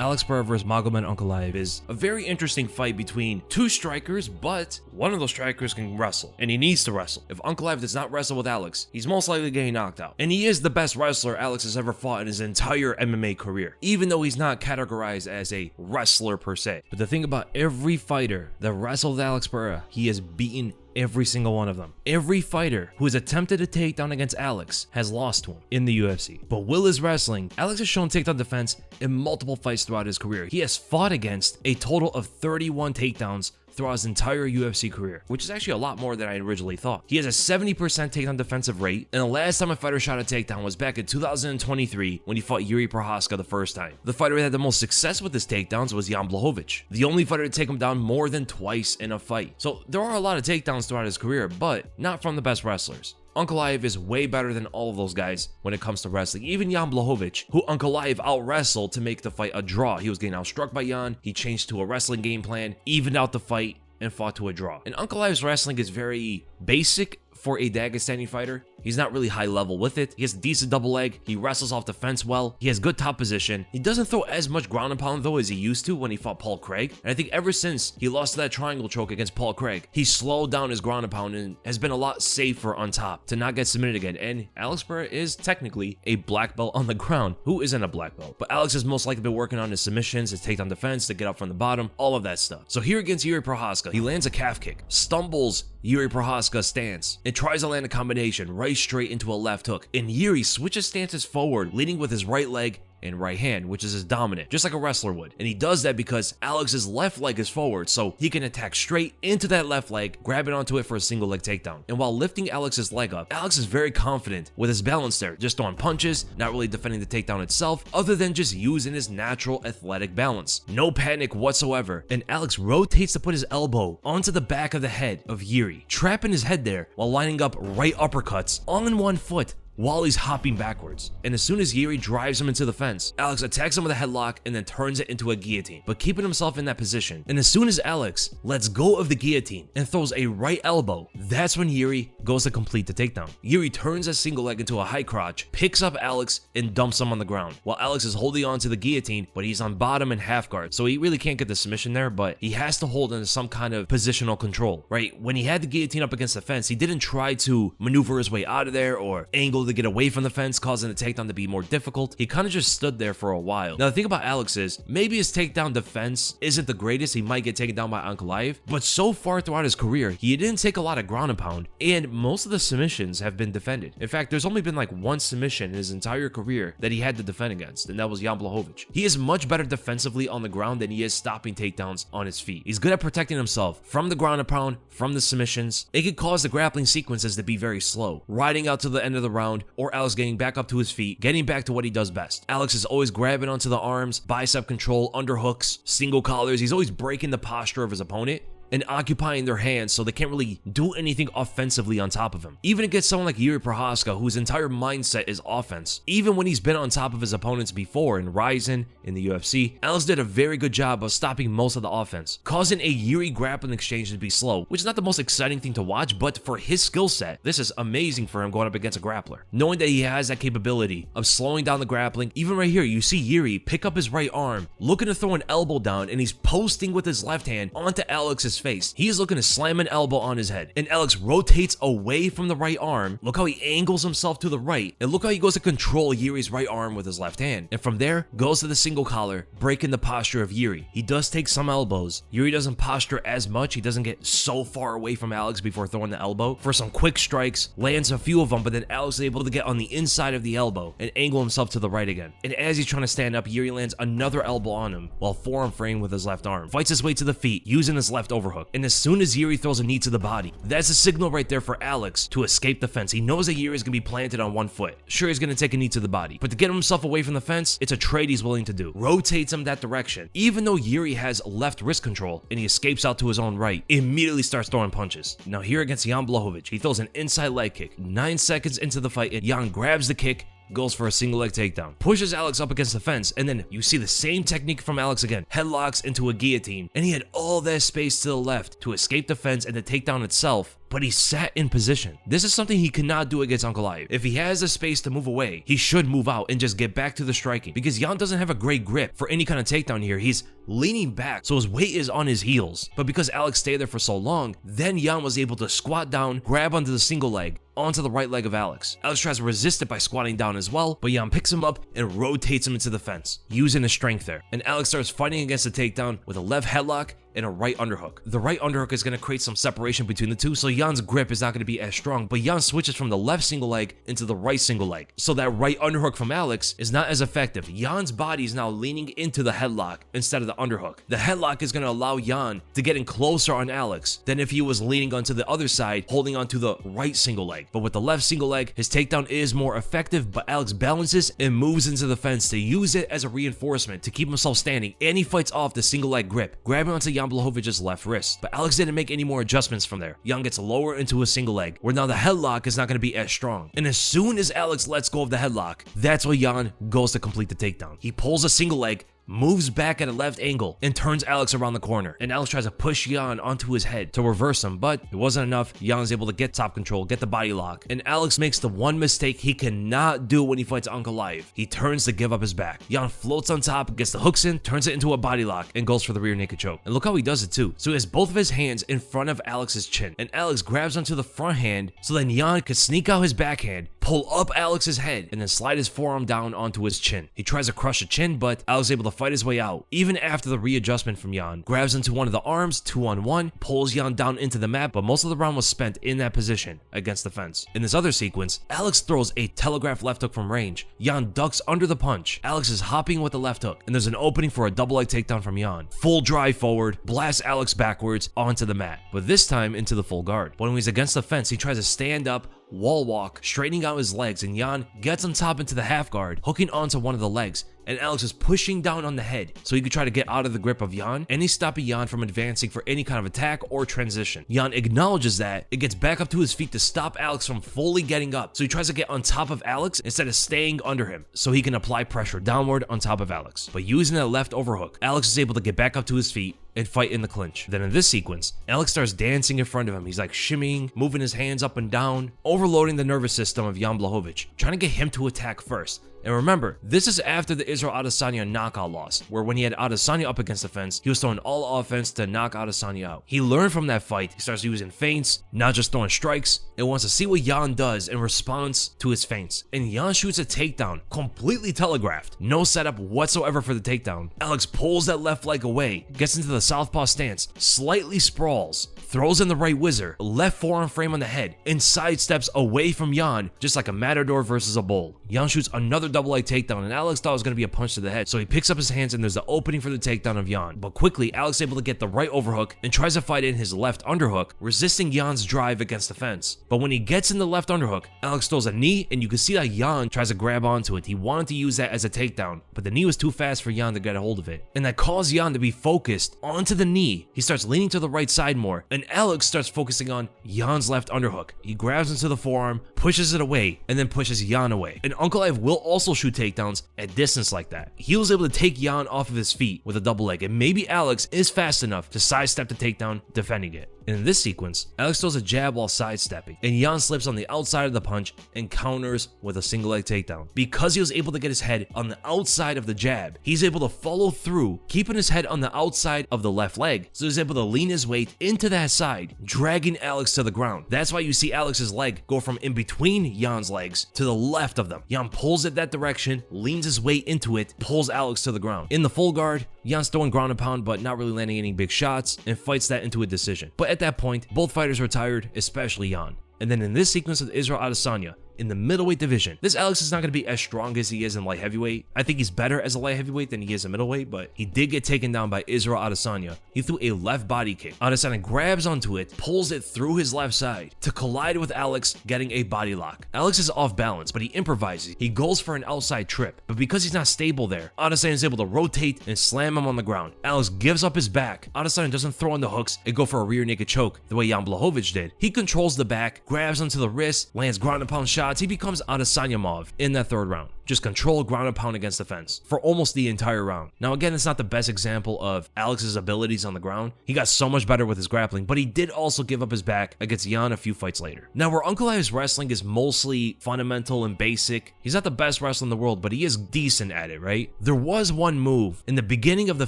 Alex Pereira vs Magomed Ankalaev is a very interesting fight between two strikers, but one of those strikers can wrestle, and he needs to wrestle. If Ankalaev does not wrestle with Alex, he's most likely getting knocked out. And he is the best wrestler Alex has ever fought in his entire MMA career, even though he's not categorized as a wrestler per se. But the thing about every fighter that wrestled with Alex Pereira, he has beaten every single one of them. Every fighter who has attempted a takedown against Alex has lost to him in the UFC. But Will is wrestling. Alex has shown takedown defense in multiple fights throughout his career. He has fought against a total of 31 takedowns throughout his entire UFC career, which is actually a lot more than I originally thought. He has a 70% takedown defensive rate, and the last time a fighter shot a takedown was back in 2023 when he fought Yuri Prochazka the first time. The fighter that had the most success with his takedowns was Jan Blachowicz, the only fighter to take him down more than twice in a fight. So there are a lot of takedowns throughout his career, but not from the best wrestlers. Ankalaev is way better than all of those guys when it comes to wrestling. Even Jan Blachowicz, who Ankalaev out-wrestled to make the fight a draw. He was getting outstruck by Jan, he changed to a wrestling game plan, evened out the fight, and fought to a draw. And Ankalaev's wrestling is very basic for a Dagestani fighter. He's not really high level with it. He has a decent double leg. He wrestles off the fence well. He has good top position. He doesn't throw as much ground and pound though as he used to when he fought Paul Craig. And I think ever since he lost to that triangle choke against Paul Craig, he slowed down his ground and pound and has been a lot safer on top to not get submitted again. And Alex Pereira is technically a black belt on the ground. Who isn't a black belt? But Alex has most likely been working on his submissions, his takedown defense, to get up from the bottom, all of that stuff. So here against Yuri Prochazka, he lands a calf kick, stumbles Yuri Prochazka's stance, and tries to land a combination right straight into a left hook. And Yuri switches stances forward, leading with his right leg and right hand, which is his dominant, just like a wrestler would. And he does that because Alex's left leg is forward, so he can attack straight into that left leg, grabbing onto it for a single leg takedown. And while lifting Alex's leg up, Alex is very confident with his balance there, just throwing punches, not really defending the takedown itself, other than just using his natural athletic balance. No panic whatsoever, and Alex rotates to put his elbow onto the back of the head of Yuri, trapping his head there while lining up right uppercuts all in one foot while he's hopping backwards. And as soon as Yuri drives him into the fence, Alex attacks him with a headlock and then turns it into a guillotine, but keeping himself in that position. And as soon as Alex lets go of the guillotine and throws a right elbow, that's when Yuri goes to complete the takedown. Yuri turns a single leg into a high crotch, picks up Alex, and dumps him on the ground, while Alex is holding on to the guillotine, but he's on bottom and half guard, so he really can't get the submission there, but he has to hold into some kind of positional control, right? When he had the guillotine up against the fence, he didn't try to maneuver his way out of there or angle to get away from the fence, causing the takedown to be more difficult. He kind of just stood there for a while. Now the thing about Alex is, maybe his takedown defense isn't the greatest. He might get taken down by Ankalaev, but so far throughout his career, he didn't take a lot of ground and pound, and most of the submissions have been defended. In fact, there's only been like one submission in his entire career that he had to defend against, and that was Jan Blachowicz. He is much better defensively on the ground than he is stopping takedowns on his feet. He's good at protecting himself from the ground and pound, from the submissions. It could cause the grappling sequences to be very slow, riding out to the end of the round, or Alex getting back up to his feet, getting back to what he does best. Alex is always grabbing onto the arms, bicep control, underhooks, single collars. He's always breaking the posture of his opponent and occupying their hands so they can't really do anything offensively on top of him. Even against someone like Yuri Prochazka, whose entire mindset is offense, even when he's been on top of his opponents before in Ryzen, in the UFC, Alex did a very good job of stopping most of the offense, causing a Yuri grappling exchange to be slow, which is not the most exciting thing to watch, but for his skill set, this is amazing for him going up against a grappler. Knowing that he has that capability of slowing down the grappling, even right here, you see Yuri pick up his right arm, looking to throw an elbow down, and he's posting with his left hand onto Alex's face. He is looking to slam an elbow on his head, and Alex rotates away from the right arm. Look how he angles himself to the right, and look how he goes to control Yuri's right arm with his left hand. And from there, goes to the single collar, breaking the posture of Yuri. He does take some elbows. Yuri doesn't posture as much. He doesn't get so far away from Alex before throwing the elbow. For some quick strikes, lands a few of them, but then Alex is able to get on the inside of the elbow and angle himself to the right again. And as he's trying to stand up, Yuri lands another elbow on him while forearm frame with his left arm. Fights his way to the feet, using his left overhook. And as soon as Yuri throws a knee to the body, that's a signal right there for Alex to escape the fence. He knows that Yuri is going to be planted on one foot. Sure, he's going to take a knee to the body, but to get himself away from the fence, it's a trade he's willing to do. Rotates him that direction. Even though Yuri has left wrist control and he escapes out to his own right, immediately starts throwing punches. Now here against Jan Blachowicz, he throws an inside leg kick. 9 seconds into the fight, and Jan grabs the kick, goes for a single leg takedown, pushes Alex up against the fence, and then you see the same technique from Alex again, headlocks into a guillotine, and he had all that space to the left to escape the fence and the takedown itself, but he sat in position. This is something he cannot do against Ankalaev. If he has the space to move away, he should move out and just get back to the striking, because Jan doesn't have a great grip for any kind of takedown here. He's leaning back, so his weight is on his heels. But because Alex stayed there for so long, then Jan was able to squat down, grab onto the single leg, onto the right leg of Alex. Alex tries to resist it by squatting down as well, but Jan picks him up and rotates him into the fence, using his strength there. And Alex starts fighting against the takedown with a left headlock and a right underhook. The right underhook is going to create some separation between the two, so Jan's grip is not going to be as strong, but Jan switches from the left single leg into the right single leg. So that right underhook from Alex is not as effective. Jan's body is now leaning into the headlock instead of the underhook. The headlock is going to allow Jan to get in closer on Alex than if he was leaning onto the other side, holding onto the right single leg. But with the left single leg, his takedown is more effective, but Alex balances and moves into the fence to use it as a reinforcement to keep himself standing, and he fights off the single leg grip, grabbing onto Jan Blachowicz' left wrist. But Alex didn't make any more adjustments from there. Jan gets lower into a single leg, where now the headlock is not going to be as strong. And as soon as Alex lets go of the headlock, that's when Jan goes to complete the takedown. He pulls a single leg, moves back at a left angle, and turns Alex around the corner. And Alex tries to push Jan onto his head to reverse him, but it wasn't enough. Jan's able to get top control, get the body lock, and Alex makes the one mistake he cannot do when he fights Ankalaev. He turns to give up his back. Jan floats on top, gets the hooks in, turns it into a body lock, and goes for the rear naked choke. And look how he does it too. So he has both of his hands in front of Alex's chin, and Alex grabs onto the front hand, so then Jan could sneak out his backhand, pull up Alex's head, and then slide his forearm down onto his chin. He tries to crush the chin, but Alex is able to fight his way out. Even after the readjustment from Jan, grabs into one of the arms, 2-on-1, pulls Jan down into the mat, but most of the round was spent in that position against the fence. In this other sequence, Alex throws a telegraph left hook from range. Jan ducks under the punch. Alex is hopping with the left hook, and there's an opening for a double leg takedown from Jan. Full drive forward, blasts Alex backwards onto the mat, but this time into the full guard. When he's against the fence, he tries to stand up, wall walk, straightening out his legs, and Jan gets on top into the half guard, hooking onto one of the legs, and Alex is pushing down on the head so he could try to get out of the grip of Jan, and he's stopping Jan from advancing for any kind of attack or transition. Jan acknowledges that and gets back up to his feet to stop Alex from fully getting up, so he tries to get on top of Alex instead of staying under him so he can apply pressure downward on top of Alex. But using that left overhook, Alex is able to get back up to his feet and fight in the clinch. Then in this sequence, Alex starts dancing in front of him. He's like shimmying, moving his hands up and down, overloading the nervous system of Jan Blachowicz, trying to get him to attack first. And remember, this is after the Israel Adesanya knockout loss, where when he had Adesanya up against the fence, he was throwing all offense to knock Adesanya out. He learned from that fight. He starts using feints, not just throwing strikes, and wants to see what Jan does in response to his feints. And Jan shoots a takedown, completely telegraphed. No setup whatsoever for the takedown. Alex pulls that left leg away, gets into the southpaw stance, slightly sprawls, throws in the right whizzer, left forearm frame on the head, and sidesteps away from Jan, just like a matador versus a bull. Jan shoots another double leg takedown, and Alex thought it was going to be a punch to the head, so he picks up his hands and there's the opening for the takedown of Jan. But quickly, Alex is able to get the right overhook and tries to fight in his left underhook, resisting Jan's drive against the fence. But when he gets in the left underhook, Alex throws a knee, and you can see that Jan tries to grab onto it. He wanted to use that as a takedown, but the knee was too fast for Jan to get a hold of it, and that caused Jan to be focused onto the knee. He starts leaning to the right side more, and Alex starts focusing on Jan's left underhook. He grabs into the forearm, pushes it away, and then pushes Jan away. And Ankalaev will also shoot takedowns at distance like that. He was able to take Jan off of his feet with a double leg, and maybe Alex is fast enough to sidestep the takedown, defending it. And in this sequence, Alex throws a jab while sidestepping, and Jan slips on the outside of the punch and counters with a single leg takedown. Because he was able to get his head on the outside of the jab, he's able to follow through, keeping his head on the outside of the left leg, so he's able to lean his weight into that side, dragging Alex to the ground. That's why you see Alex's leg go from in between Jan's legs to the left of them. Jan pulls it that direction, leans his weight into it, pulls Alex to the ground. In the full guard, Jan's throwing ground and pound, but not really landing any big shots, and fights that into a decision. But at that point, both fighters were tired, especially Jan. And then in this sequence of Israel Adesanya, in the middleweight division, this Alex is not going to be as strong as he is in light heavyweight. I think he's better as a light heavyweight than he is in middleweight, but he did get taken down by Israel Adesanya. He threw a left body kick. Adesanya grabs onto it, pulls it through his left side to collide with Alex, getting a body lock. Alex is off balance, but he improvises. He goes for an outside trip, but because he's not stable there, Adesanya is able to rotate and slam him on the ground. Alex gives up his back. Adesanya doesn't throw in the hooks and go for a rear naked choke the way Jan Blachowicz did. He controls the back, grabs onto the wrist, lands ground and pound shots. He becomes Adesanya Mauve in that third round. just control ground and pound against the fence for almost the entire round. Now again, it's not the best example of Alex's abilities on the ground. He got so much better with his grappling, but he did also give up his back against Jan a few fights later. Now where Ankalaev's wrestling is mostly fundamental and basic, he's not the best wrestler in the world, but he is decent at it, right? There was one move in the beginning of the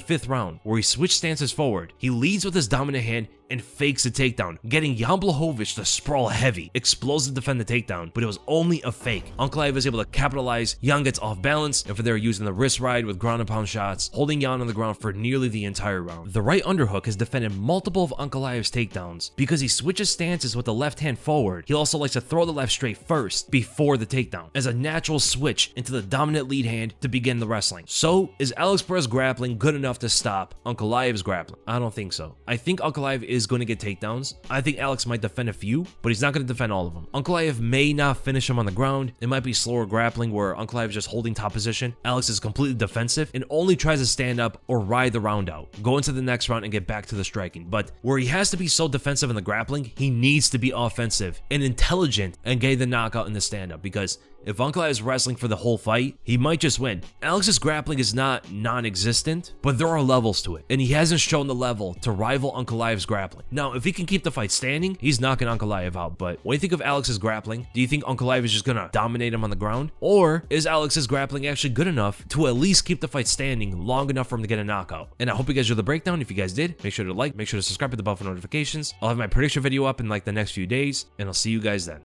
5th round where he switched stances forward. He leads with his dominant hand and fakes a takedown, getting Jan Blachowicz to sprawl heavy, explosive defend the takedown, but it was only a fake. Ankalaev is able to capitalize. Jan gets off balance, and for there using the wrist ride with ground and pound shots, holding Jan on the ground for nearly the entire round. The right underhook has defended multiple of Ankalaev's takedowns because he switches stances with the left hand forward. He also likes to throw the left straight first before the takedown as a natural switch into the dominant lead hand to begin the wrestling. So is Alex Pereira's grappling good enough to stop Ankalaev's grappling? I don't think so. I think Ankalaev is going to get takedowns. I think Alex might defend a few, but he's not going to defend all of them. Ankalaev may not finish him on the ground. It might be slower grappling where Ankalaev is just holding top position. Alex is completely defensive and only tries to stand up or ride the round out, go into the next round and get back to the striking. But where he has to be so defensive in the grappling, he needs to be offensive and intelligent and get the knockout in the stand-up, because if Ankalaev is wrestling for the whole fight, he might just win. Alex's grappling is not non-existent, but there are levels to it, and he hasn't shown the level to rival Ankalaev's grappling. Now, if he can keep the fight standing, he's knocking Ankalaev out, but when you think of Alex's grappling, do you think Ankalaev is just gonna dominate him on the ground? Or is Alex's grappling actually good enough to at least keep the fight standing long enough for him to get a knockout? And I hope you guys enjoyed the breakdown. If you guys did, make sure to like, make sure to subscribe, hit the bell for notifications. I'll have my prediction video up in like the next few days, and I'll see you guys then.